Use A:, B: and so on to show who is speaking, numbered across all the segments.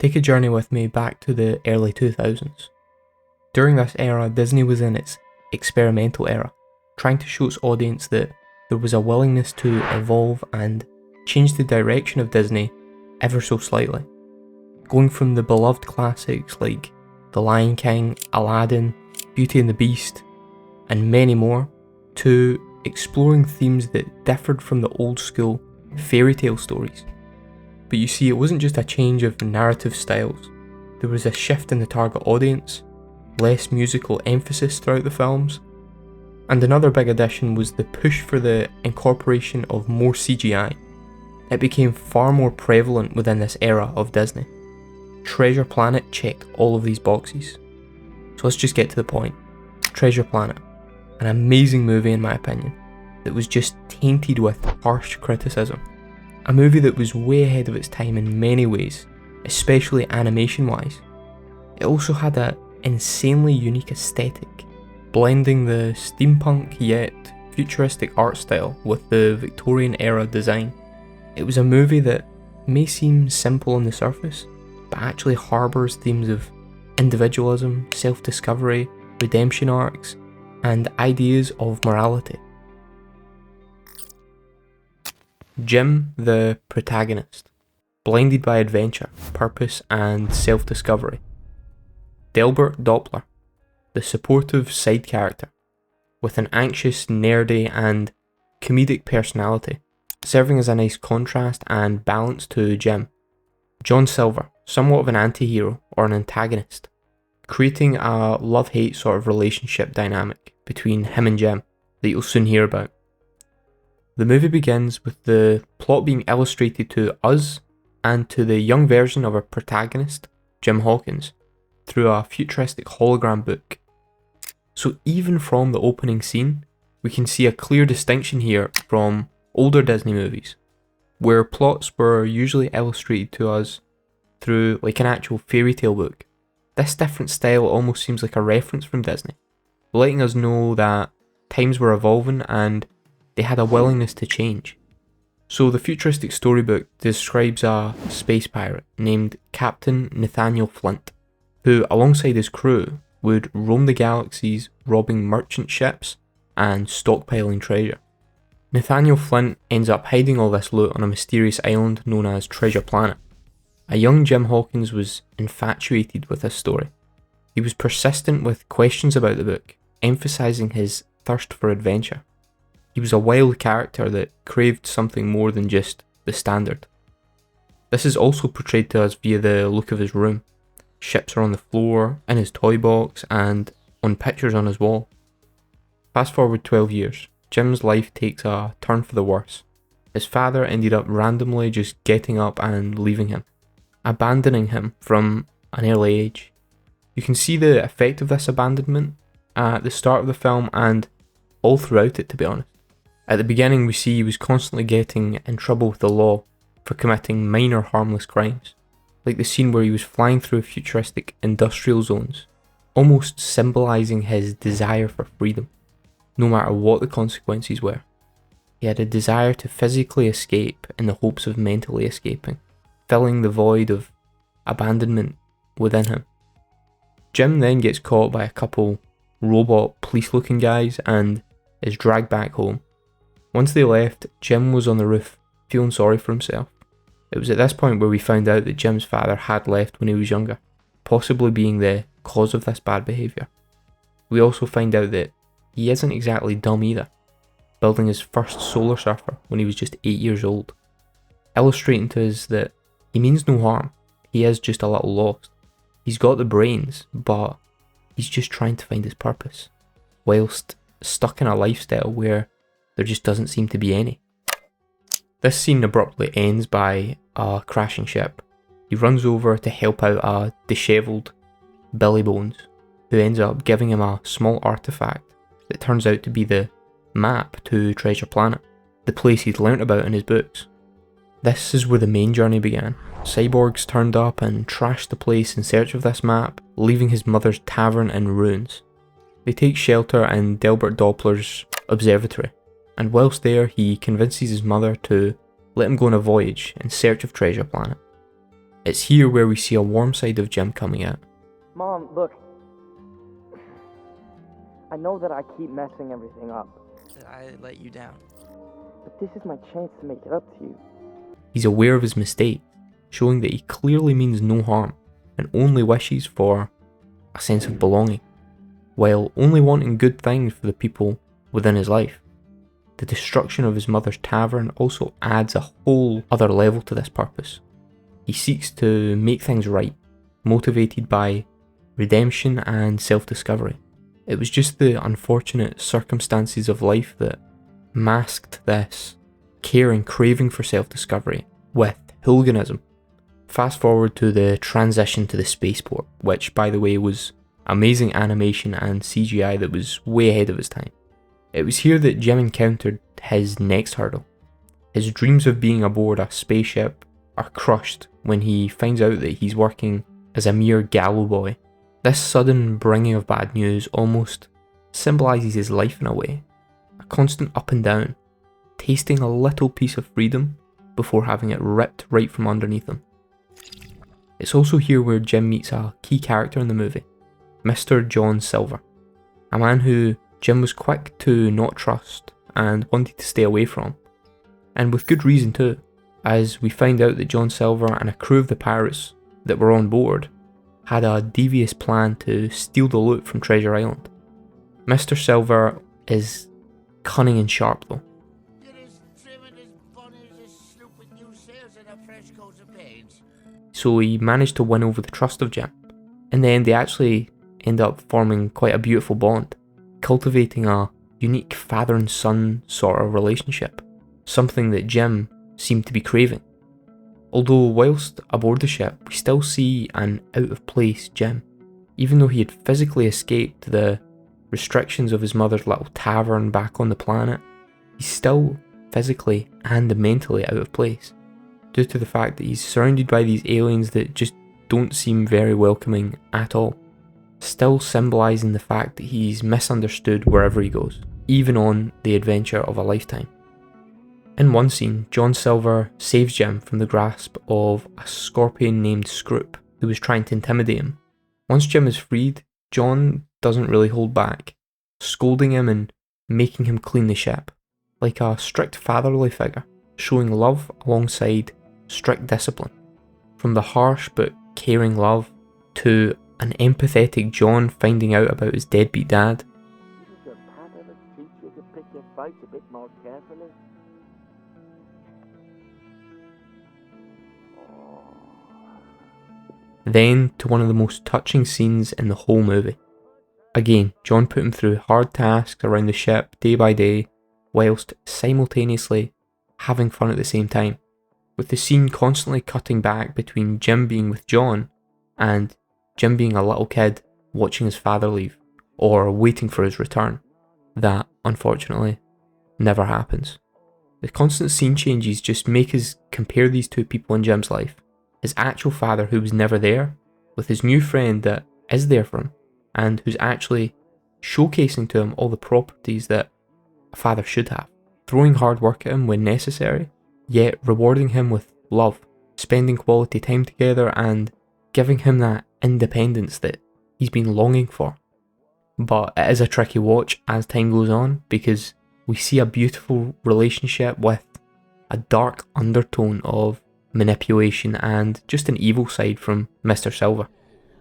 A: Take a journey with me back to the early 2000s. During this era, Disney was in its experimental era, trying to show its audience that there was a willingness to evolve and change the direction of Disney ever so slightly. Going from the beloved classics like The Lion King, Aladdin, Beauty and the Beast, and many more, to exploring themes that differed from the old school fairy tale stories. But you see, it wasn't just a change of narrative styles. There was a shift in the target audience, less musical emphasis throughout the films, and another big addition was the push for the incorporation of more CGI. It became far more prevalent within this era of Disney. Treasure Planet checked all of these boxes. So let's just get to the point. Treasure Planet, an amazing movie in my opinion, that was just tainted with harsh criticism. A movie that was way ahead of its time in many ways, especially animation wise. It also had an insanely unique aesthetic, blending the steampunk yet futuristic art style with the Victorian era design. It was a movie that may seem simple on the surface, but actually harbours themes of individualism, self-discovery, redemption arcs, and ideas of morality. Jim, the protagonist, blinded by adventure, purpose, and self-discovery. Delbert Doppler, the supportive side character, with an anxious, nerdy, and comedic personality, serving as a nice contrast and balance to Jim. John Silver, somewhat of an anti-hero or an antagonist, creating a love-hate sort of relationship dynamic between him and Jim that you'll soon hear about. The movie begins with the plot being illustrated to us and to the young version of our protagonist, Jim Hawkins, through a futuristic hologram book. So even from the opening scene, we can see a clear distinction here from older Disney movies, where plots were usually illustrated to us through like an actual fairy tale book. This different style almost seems like a reference from Disney, letting us know that times were evolving and they had a willingness to change. So the futuristic storybook describes a space pirate named Captain Nathaniel Flint, who alongside his crew would roam the galaxies robbing merchant ships and stockpiling treasure. Nathaniel Flint ends up hiding all this loot on a mysterious island known as Treasure Planet. A young Jim Hawkins was infatuated with this story. He was persistent with questions about the book, emphasising his thirst for adventure. He was a wild character that craved something more than just the standard. This is also portrayed to us via the look of his room. Ships are on the floor, in his toy box, and on pictures on his wall. Fast forward 12 years, Jim's life takes a turn for the worse. His father ended up randomly just getting up and leaving him, abandoning him from an early age. You can see the effect of this abandonment at the start of the film and all throughout it, to be honest. At the beginning we see he was constantly getting in trouble with the law for committing minor harmless crimes, like the scene where he was flying through futuristic industrial zones, almost symbolising his desire for freedom, no matter what the consequences were. He had a desire to physically escape in the hopes of mentally escaping, filling the void of abandonment within him. Jim then gets caught by a couple robot police-looking guys and is dragged back home. Once they left, Jim was on the roof, feeling sorry for himself. It was at this point where we found out that Jim's father had left when he was younger, possibly being the cause of this bad behaviour. We also find out that he isn't exactly dumb either, building his first solar surfer when he was just 8 years old, illustrating to us that he means no harm, he is just a little lost. He's got the brains, but he's just trying to find his purpose, whilst stuck in a lifestyle where there just doesn't seem to be any. This scene abruptly ends by a crashing ship. He runs over to help out a dishevelled Billy Bones, who ends up giving him a small artefact that turns out to be the map to Treasure Planet, the place he'd learnt about in his books. This is where the main journey began. Cyborgs turned up and trashed the place in search of this map, leaving his mother's tavern in ruins. They take shelter in Delbert Doppler's observatory, and whilst there he convinces his mother to let him go on a voyage in search of Treasure Planet. It's here where we see a warm side of Jim coming out.
B: Mom, look. I know that I keep messing everything up. That I let you down. But this is my chance to make it up to you.
A: He's aware of his mistake, showing that he clearly means no harm and only wishes for a sense of belonging, while only wanting good things for the people within his life. The destruction of his mother's tavern also adds a whole other level to this purpose. He seeks to make things right, motivated by redemption and self-discovery. It was just the unfortunate circumstances of life that masked this care and craving for self-discovery with hooliganism. Fast forward to the transition to the spaceport, which by the way was amazing animation and CGI that was way ahead of its time. It was here that Jim encountered his next hurdle. His dreams of being aboard a spaceship are crushed when he finds out that he's working as a mere gallows boy. This sudden bringing of bad news almost symbolises his life in a way. A constant up and down, tasting a little piece of freedom before having it ripped right from underneath him. It's also here where Jim meets a key character in the movie, Mr. John Silver, a man who Jim was quick to not trust and wanted to stay away from, and with good reason too, as we find out that John Silver and a crew of the pirates that were on board had a devious plan to steal the loot from Treasure Island. Mr. Silver is cunning and sharp though. So he managed to win over the trust of Jim. In the end, they actually end up forming quite a beautiful bond, cultivating a unique father and son sort of relationship, something that Jim seemed to be craving. Although whilst aboard the ship, we still see an out-of-place Jim. Even though he had physically escaped the restrictions of his mother's little tavern back on the planet, he's still physically and mentally out of place, due to the fact that he's surrounded by these aliens that just don't seem very welcoming at all, still symbolising the fact that he's misunderstood wherever he goes, even on the adventure of a lifetime. In one scene, John Silver saves Jim from the grasp of a scorpion named Scroop, who was trying to intimidate him. Once Jim is freed, John doesn't really hold back, scolding him and making him clean the ship, like a strict fatherly figure, showing love alongside strict discipline. From the harsh but caring love to an empathetic John finding out about his deadbeat dad.
B: Didn't your pap ever teach you to pick your fights a bit more carefully?
A: Then to one of the most touching scenes in the whole movie. Again, John put him through hard tasks around the ship day by day, whilst simultaneously having fun at the same time, with the scene constantly cutting back between Jim being with John and Jim being a little kid watching his father leave, or waiting for his return. That, unfortunately, never happens. The constant scene changes just make us compare these two people in Jim's life. His actual father who was never there, with his new friend that is there for him, and who's actually showcasing to him all the properties that a father should have, throwing hard work at him when necessary, yet rewarding him with love, spending quality time together and giving him that independence that he's been longing for. But it is a tricky watch as time goes on, because we see a beautiful relationship with a dark undertone of manipulation and just an evil side from Mr. Silver.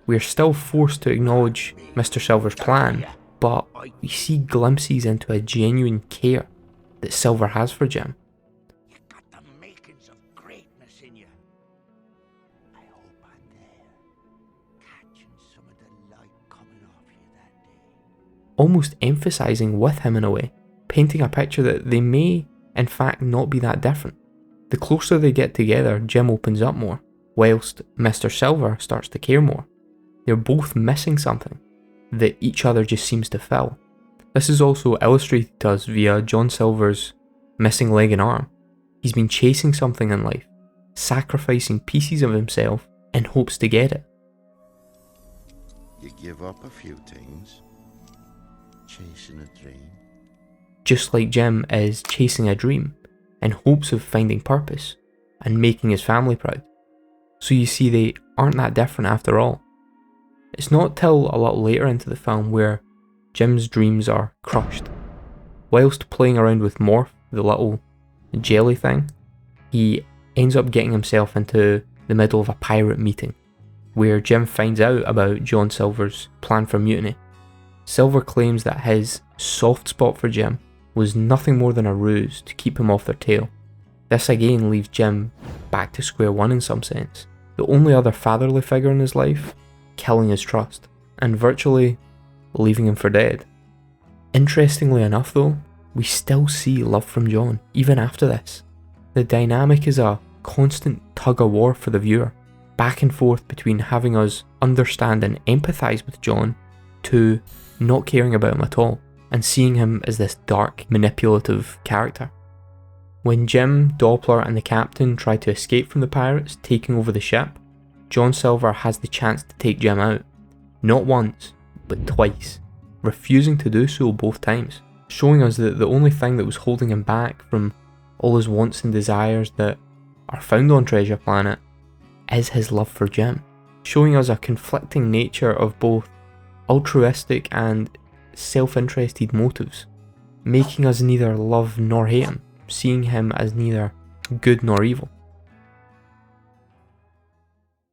A: We are still forced to acknowledge Mr. Silver's plan, but we see glimpses into a genuine care that Silver has for Jim.
C: You got the makings of greatness in you. I hope I'm there, catching some of the light coming off you that day.
A: Almost emphasising with him in a way, painting a picture that they may in fact not be that different. The closer they get together, Jim opens up more, whilst Mr. Silver starts to care more. They're both missing something that each other just seems to fill. This is also illustrated to us via John Silver's missing leg and arm. He's been chasing something in life, sacrificing pieces of himself in hopes to get it.
D: You give up a few things, chasing a dream.
A: Just like Jim is chasing a dream in hopes of finding purpose and making his family proud. So you see they aren't that different after all. It's not till a lot later into the film where Jim's dreams are crushed. Whilst playing around with Morph, the little jelly thing, he ends up getting himself into the middle of a pirate meeting, where Jim finds out about John Silver's plan for mutiny. Silver claims that his soft spot for Jim was nothing more than a ruse to keep him off their tail. This again leaves Jim back to square one in some sense. The only other fatherly figure in his life killing his trust, and virtually leaving him for dead. Interestingly enough though, we still see love from John, even after this. The dynamic is a constant tug of war for the viewer, back and forth between having us understand and empathise with John to not caring about him at all, and seeing him as this dark, manipulative character. When Jim, Doppler and the captain try to escape from the pirates taking over the ship, John Silver has the chance to take Jim out. Not once, but twice, refusing to do so both times, showing us that the only thing that was holding him back from all his wants and desires that are found on Treasure Planet is his love for Jim, showing us a conflicting nature of both altruistic and self-interested motives, making us neither love nor hate him, seeing him as neither good nor evil.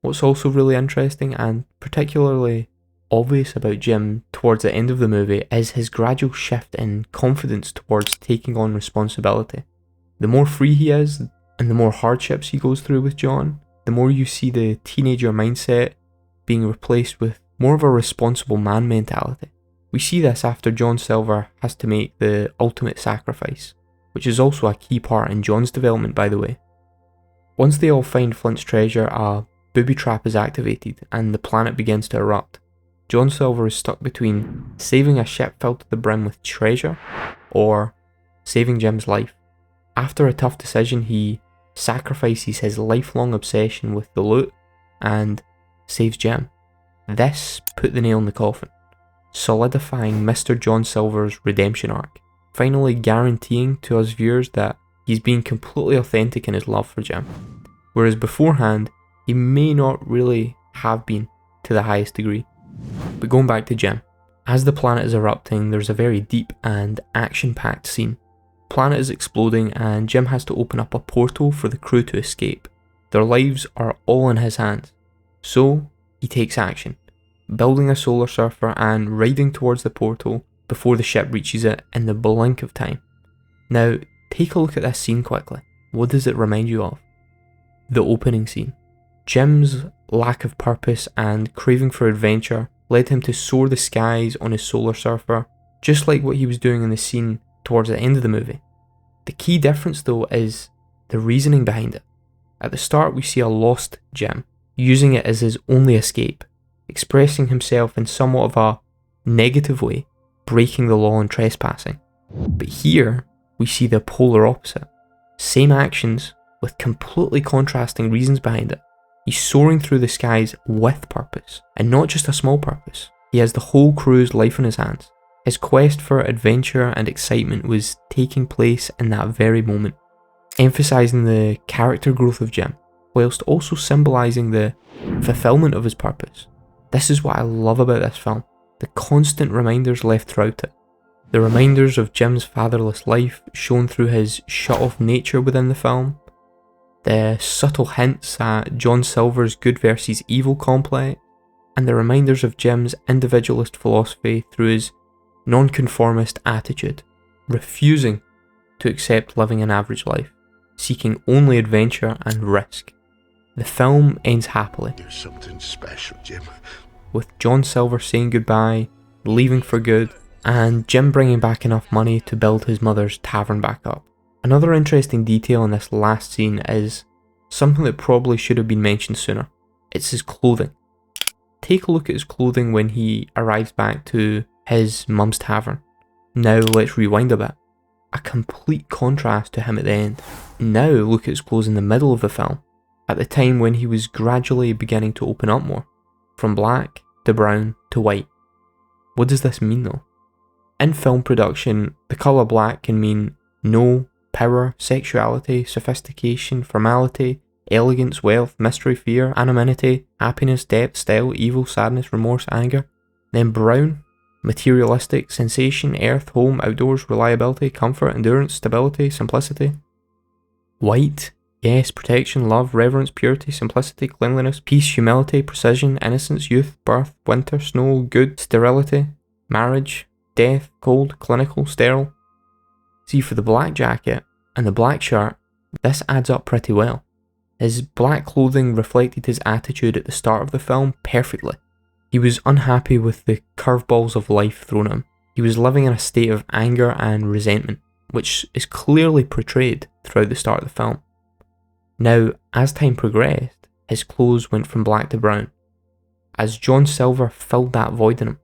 A: What's also really interesting and particularly obvious about Jim towards the end of the movie is his gradual shift in confidence towards taking on responsibility. The more free he is and the more hardships he goes through with John, the more you see the teenager mindset being replaced with more of a responsible man mentality. We see this after John Silver has to make the ultimate sacrifice, which is also a key part in John's development, by the way. Once they all find Flint's treasure, a booby trap is activated and the planet begins to erupt. John Silver is stuck between saving a ship filled to the brim with treasure or saving Jim's life. After a tough decision, he sacrifices his lifelong obsession with the loot and saves Jim. This put the nail in the coffin, solidifying Mr. John Silver's redemption arc, finally guaranteeing to us viewers that he's being completely authentic in his love for Jim, whereas beforehand he may not really have been to the highest degree. But going back to Jim, as the planet is erupting, there's a very deep and action-packed scene. The planet is exploding and Jim has to open up a portal for the crew to escape. Their lives are all in his hands, so he takes action, building a solar surfer and riding towards the portal before the ship reaches it in the blink of time. Now, take a look at this scene quickly. What does it remind you of? The opening scene. Jim's lack of purpose and craving for adventure led him to soar the skies on his solar surfer, just like what he was doing in the scene towards the end of the movie. The key difference though is the reasoning behind it. At the start we see a lost Jim, using it as his only escape, expressing himself in somewhat of a negative way, breaking the law and trespassing. But here we see the polar opposite. Same actions with completely contrasting reasons behind it. He's soaring through the skies with purpose, and not just a small purpose. He has the whole crew's life in his hands. His quest for adventure and excitement was taking place in that very moment, emphasising the character growth of Jim, whilst also symbolising the fulfilment of his purpose. This is what I love about this film, the constant reminders left throughout it. The reminders of Jim's fatherless life shown through his shut-off nature within the film, the subtle hints at John Silver's good versus evil complex, and the reminders of Jim's individualist philosophy through his nonconformist attitude, refusing to accept living an average life, seeking only adventure and risk. The film ends happily.
D: There's something special, Jim.
A: With John Silver saying goodbye, leaving for good, and Jim bringing back enough money to build his mother's tavern back up. Another interesting detail in this last scene is something that probably should have been mentioned sooner. It's his clothing. Take a look at his clothing when he arrives back to his mum's tavern. Now let's rewind a bit. A complete contrast to him at the end. Now look at his clothes in the middle of the film, at the time when he was gradually beginning to open up more, from black to brown to white. What does this mean though? In film production, the colour black can mean no power, sexuality, sophistication, formality, elegance, wealth, mystery, fear, anonymity, happiness, depth, style, evil, sadness, remorse, anger. Then brown, materialistic, sensation, earth, home, outdoors, reliability, comfort, endurance, stability, simplicity. White, yes, protection, love, reverence, purity, simplicity, cleanliness, peace, humility, precision, innocence, youth, birth, winter, snow, good, sterility, marriage, death, cold, clinical, sterile. See, for the black jacket and the black shirt, this adds up pretty well. His black clothing reflected his attitude at the start of the film perfectly. He was unhappy with the curveballs of life thrown at him. He was living in a state of anger and resentment, which is clearly portrayed throughout the start of the film. Now, as time progressed, his clothes went from black to brown. As John Silver filled that void in him,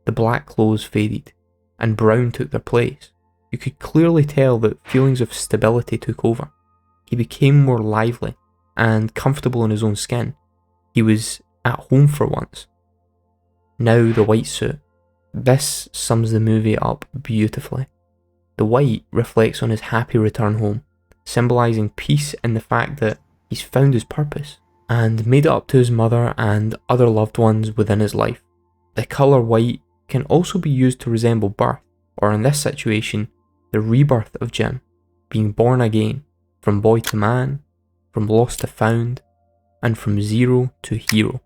A: the black clothes faded, and brown took their place. You could clearly tell that feelings of stability took over. He became more lively and comfortable in his own skin. He was at home for once. Now the white suit. This sums the movie up beautifully. The white reflects on his happy return home, symbolising peace in the fact that he's found his purpose and made it up to his mother and other loved ones within his life. The colour white can also be used to resemble birth, or in this situation, the rebirth of Jim, being born again, from boy to man, from lost to found, and from zero to hero.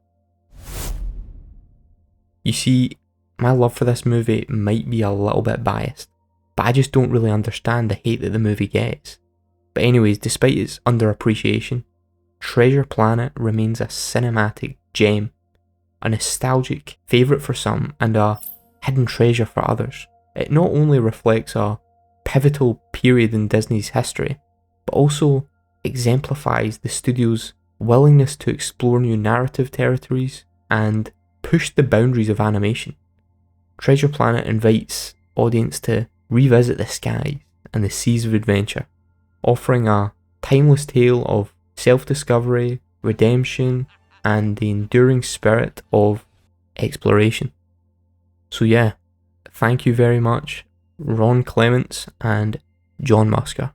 A: You see, my love for this movie might be a little bit biased, but I just don't really understand the hate that the movie gets. But anyways, despite its underappreciation, Treasure Planet remains a cinematic gem, a nostalgic favourite for some and a hidden treasure for others. It not only reflects a pivotal period in Disney's history, but also exemplifies the studio's willingness to explore new narrative territories and push the boundaries of animation. Treasure Planet invites audience to revisit the skies and the seas of adventure, offering a timeless tale of self-discovery, redemption, and the enduring spirit of exploration. So yeah, thank you very much, Ron Clements and John Musker.